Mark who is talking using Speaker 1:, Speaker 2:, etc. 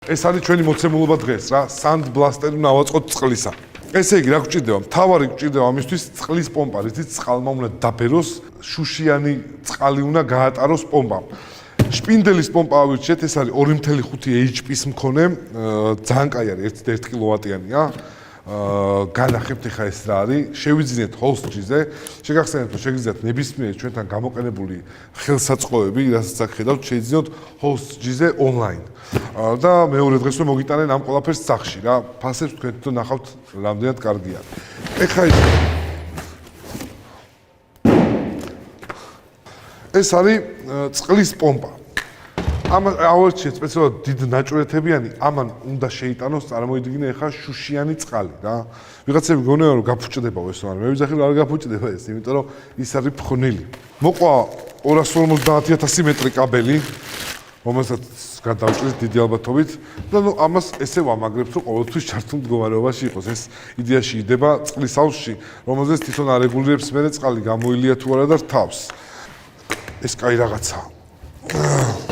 Speaker 1: ეს არის ჩვენი მოცემულობა დღეს რა, sand blaster-ი ნავაწყოთ წყლისა. ესე იგი, რა გვჭირდება? მთავარი გვჭირდება ამისთვის წყლის პომპა, რითიც წყალმა უნდა დაბეროს, შუშიანი წყალი უნდა გაატაროს პომპამ. შპინდელის პომპა ავირჩიეთ, ეს არის 2.5 HP-ის მქონე, ძალიან კაი არის, 1 კილოვატიანია. განახებთ ახლა ეს რა არის, შევიძინეთ ჰოლსტჯიზე, შეგახსენებთ, რომ შეგიძლიათ ნებისმიერი ჩვენთან გამოყენებული ხელსაწყოები, რასაც აქ ხედავთ, შეიძინოთ ჰოლსტჯიზე ონლაინ. და მეორე დღესვე მოგიტანენ ამ ყველაფერს სახში რა, ფასებს თქვენ თვითონ ნახავთ, რამდენად კარგია. ეხლა ეს არის წყლის პომპა. ამან ავერჩიეთ სპეციალურად დიდ ნაჭრეთებიანი, ამან უნდა შეიტანოს წარმოიდგინე ახლა შუშიანი წყალი რა. ვიღაცები გონია რომ გაფუჭდება ეს, მაგრამ მე ვიზახი რომ არ გაფუჭდება ეს, იმიტომ რომ ის არის ფხვნილი. მოყვა 250.000 მეტრი კაბელი, რომელსაც გადავჭრით დიდი ალბათობით და ნუ ამას ესე ვამაგრებთ რომ ყოველთვის ჩართულ მდგომარეობაში იყოს. ეს იდეაში იდება წყლის აუზში, რომელზეც თვითონ არეგულირებს მერე წყალი გამოილია თუ არა და რთავს. ეს კაი რაღაცაა.